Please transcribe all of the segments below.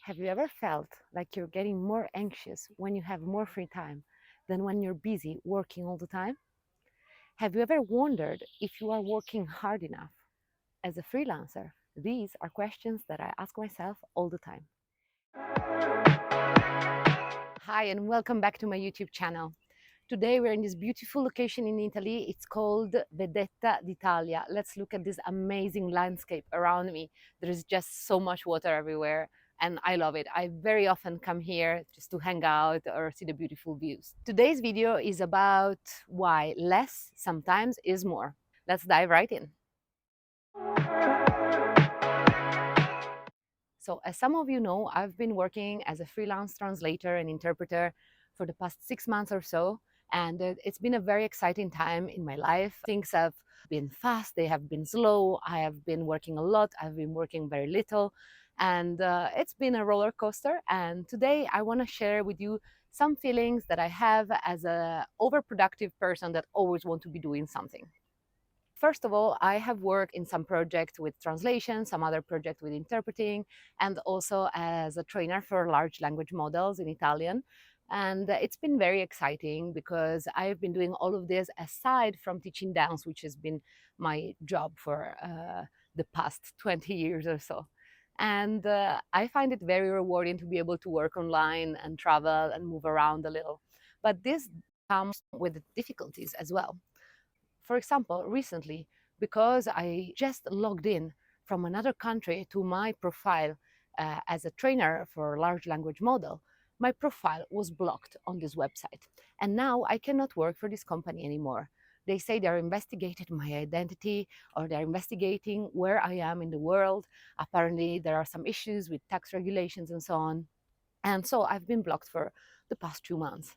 Have you ever felt like you're getting more anxious when you have more free time than when you're busy working all the time? Have you ever wondered if you are working hard enough? As a freelancer, these are questions that I ask myself all the time. Hi, and welcome back to my YouTube channel. Today we're in this beautiful location in Italy. It's called Vedetta d'Italia. Let's look at this amazing landscape around me. There is just so much water everywhere and I love it. I very often come here just to hang out or see the beautiful views. Today's video is about why less sometimes is more. Let's dive right in. So as some of you know, I've been working as a freelance translator and interpreter for the past 6 months or so. And it's been a very exciting time in my life. Things have been fast, they have been slow. I have been working a lot, I've been working very little. And it's been a roller coaster. And today I want to share with you some feelings that I have as an overproductive person that always want to be doing something. First of all, I have worked in some projects with translation, some other projects with interpreting, and also as a trainer for large language models in Italian. And it's been very exciting because I've been doing all of this aside from teaching dance, which has been my job for the past 20 years or so. And I find it very rewarding to be able to work online and travel and move around a little. But this comes with difficulties as well. For example, recently, because I just logged in from another country to my profile as a trainer for large language model, my profile was blocked on this website. And now I cannot work for this company anymore. They say they're investigating my identity or they're investigating where I am in the world. Apparently, there are some issues with tax regulations and so on. And so I've been blocked for the past 2 months.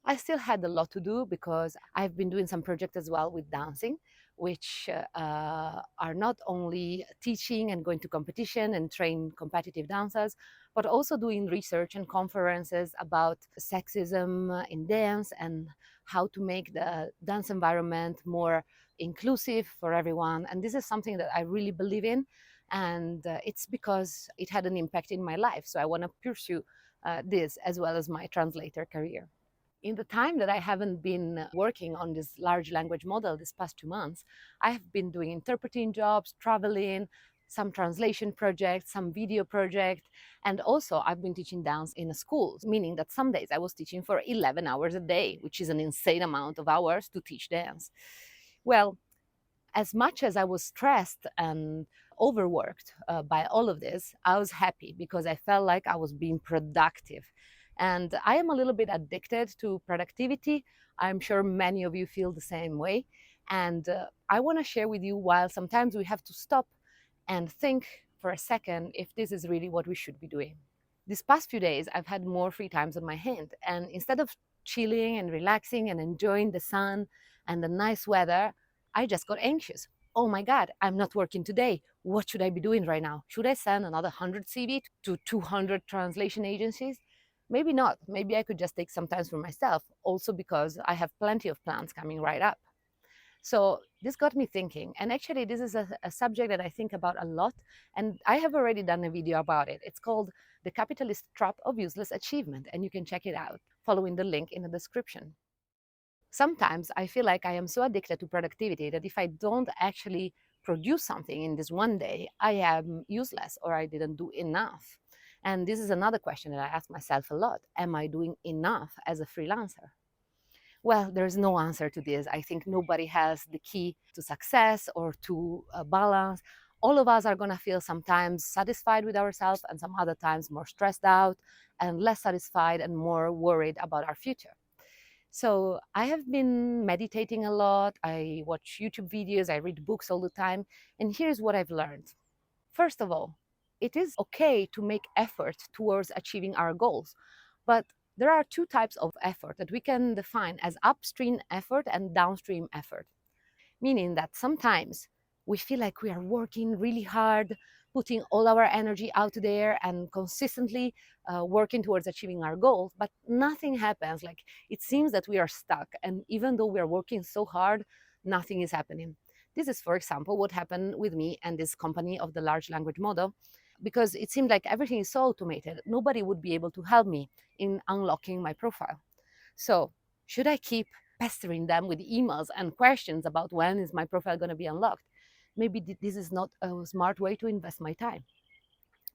I still had a lot to do because I've been doing some projects as well with dancing, which are not only teaching and going to competition and train competitive dancers, but also doing research and conferences about sexism in dance and how to make the dance environment more inclusive for everyone. And this is something that I really believe in. And it's because it had an impact in my life. So I want to pursue this as well as my translator career. In the time that I haven't been working on this large language model this past 2 months, I have been doing interpreting jobs, traveling, some translation projects, some video projects, and also I've been teaching dance in a school, meaning that some days I was teaching for 11 hours a day, which is an insane amount of hours to teach dance. Well, as much as I was stressed and overworked by all of this, I was happy because I felt like I was being productive. And I am a little bit addicted to productivity. I'm sure many of you feel the same way. And I want to share with you while sometimes we have to stop and think for a second if this is really what we should be doing. These past few days, I've had more free times on my hand. And instead of chilling and relaxing and enjoying the sun and the nice weather, I just got anxious. Oh my God, I'm not working today. What should I be doing right now? Should I send another 100 CV to 200 translation agencies? Maybe not. Maybe I could just take some time for myself, also because I have plenty of plans coming right up. So this got me thinking. And actually, this is a subject that I think about a lot. And I have already done a video about it. It's called The Capitalist Trap of Useless Achievement. And you can check it out following the link in the description. Sometimes I feel like I am so addicted to productivity that if I don't actually produce something in this one day, I am useless or I didn't do enough. And this is another question that I ask myself a lot. Am I doing enough as a freelancer? Well, there's no answer to this. I think nobody has the key to success or to balance. All of us are going to feel sometimes satisfied with ourselves and some other times more stressed out and less satisfied and more worried about our future. So I have been meditating a lot. I watch YouTube videos, I read books all the time. And here's what I've learned. First of all, it is okay to make effort towards achieving our goals. But there are two types of effort that we can define as upstream effort and downstream effort. Meaning that sometimes we feel like we are working really hard, putting all our energy out there and consistently working towards achieving our goals, but nothing happens. Like it seems that we are stuck. And even though we are working so hard, nothing is happening. This is, for example, what happened with me and this company of the large language model. because it seemed like everything is so automated. Nobody would be able to help me in unlocking my profile. So should I keep pestering them with emails and questions about when is my profile going to be unlocked? Maybe this is not a smart way to invest my time.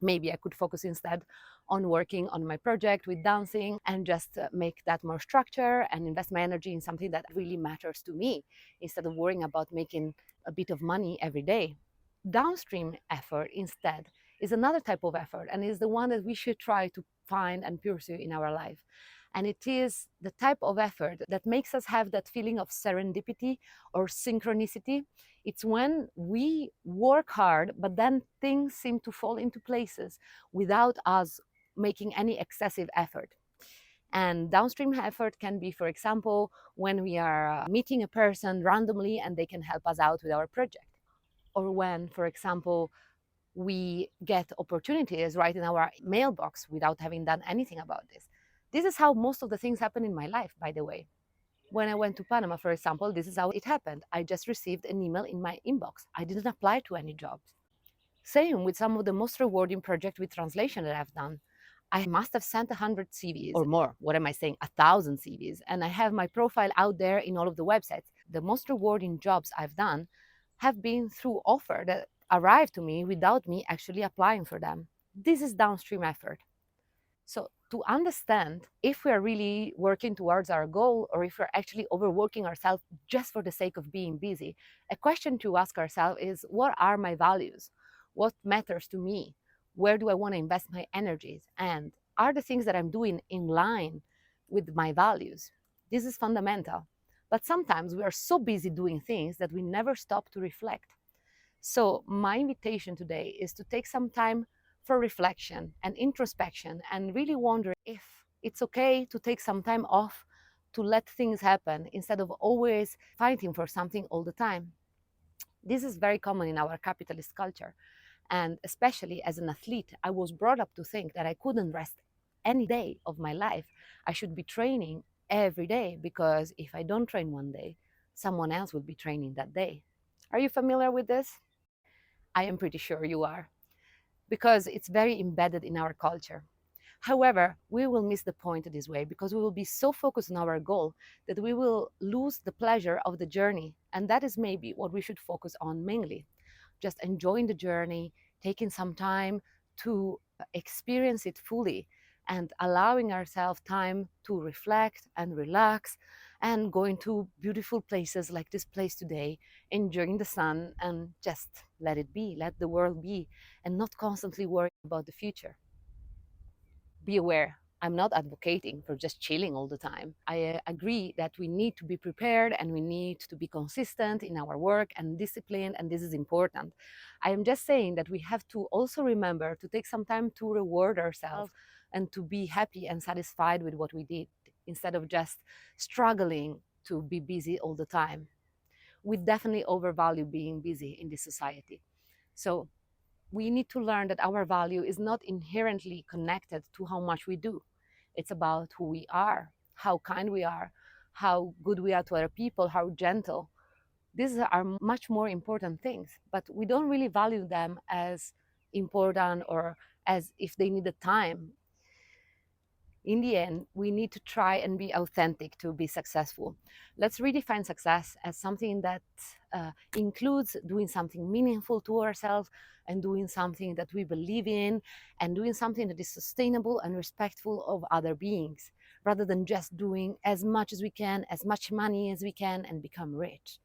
Maybe I could focus instead on working on my project with dancing and just make that more structure and invest my energy in something that really matters to me instead of worrying about making a bit of money every day. Downstream effort instead is another type of effort and is the one that we should try to find and pursue in our life. And it is the type of effort that makes us have that feeling of serendipity or synchronicity. It's when we work hard, but then things seem to fall into places without us making any excessive effort. And downstream effort can be, for example, when we are meeting a person randomly and they can help us out with our project. Or when, for example, we get opportunities right in our mailbox without having done anything about this. This is how most of the things happen in my life, by the way. When I went to Panama, for example, this is how it happened. I just received an email in my inbox. I didn't apply to any jobs. Same with some of the most rewarding projects with translation that I've done. I must have sent 100 CVs or more. What am I saying? 1,000 CVs. And I have my profile out there in all of the websites. The most rewarding jobs I've done have been through offer that arrived to me without me actually applying for them. This is downstream effort. So to understand if we are really working towards our goal or if we're actually overworking ourselves just for the sake of being busy, a question to ask ourselves is, what are my values? What matters to me? Where do I want to invest my energies? And are the things that I'm doing in line with my values? This is fundamental. But sometimes we are so busy doing things that we never stop to reflect. So my invitation today is to take some time for reflection and introspection and really wonder if it's okay to take some time off to let things happen instead of always fighting for something all the time. This is very common in our capitalist culture. And especially as an athlete, I was brought up to think that I couldn't rest any day of my life. I should be training every day because if I don't train one day, someone else will be training that day. Are you familiar with this? I am pretty sure you are, because it's very embedded in our culture. However, we will miss the point this way because we will be so focused on our goal that we will lose the pleasure of the journey. And that is maybe what we should focus on mainly. Just enjoying the journey, taking some time to experience it fully, and allowing ourselves time to reflect and relax and going to beautiful places like this place today, enjoying the sun and just let it be, let the world be, and not constantly worry about the future. Be aware, I'm not advocating for just chilling all the time. I agree that we need to be prepared and we need to be consistent in our work and disciplined, and this is important. I am just saying that we have to also remember to take some time to reward ourselves and to be happy and satisfied with what we did instead of just struggling to be busy all the time. We definitely overvalue being busy in this society. So we need to learn that our value is not inherently connected to how much we do. It's about who we are, how kind we are, how good we are to other people, how gentle. These are much more important things, but we don't really value them as important or as if they needed time. In the end, we need to try and be authentic to be successful. Let's redefine success as something that includes doing something meaningful to ourselves and doing something that we believe in and doing something that is sustainable and respectful of other beings, rather than just doing as much as we can, as much money as we can, and become rich.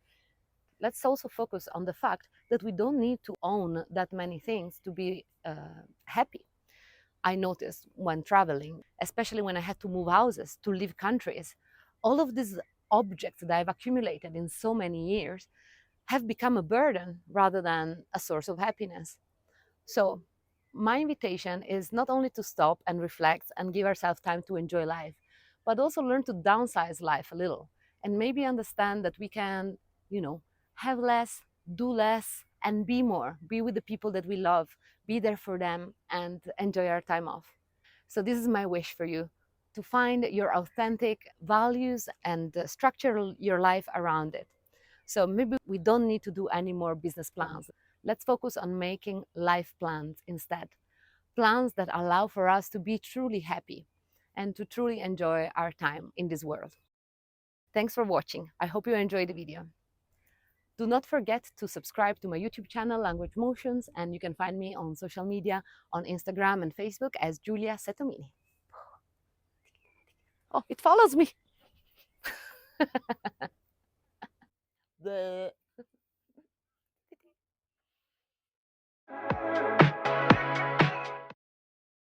Let's also focus on the fact that we don't need to own that many things to be happy. I noticed when traveling, especially when I had to move houses, to leave countries, all of these objects that I've accumulated in so many years have become a burden rather than a source of happiness. So, my invitation is not only to stop and reflect and give ourselves time to enjoy life, but also learn to downsize life a little and maybe understand that we can, have less, do less, and be more, be with the people that we love, be there for them, and enjoy our time off. So, this is my wish for you, to find your authentic values and structure your life around it. So, maybe we don't need to do any more business plans. Let's focus on making life plans instead. plans that allow for us to be truly happy and to truly enjoy our time in this world. Thanks for watching. I hope you enjoyed the video. Do not forget to subscribe to my YouTube channel, Language Motions, and you can find me on social media on Instagram and Facebook as Giulia Setomini. Oh, it follows me.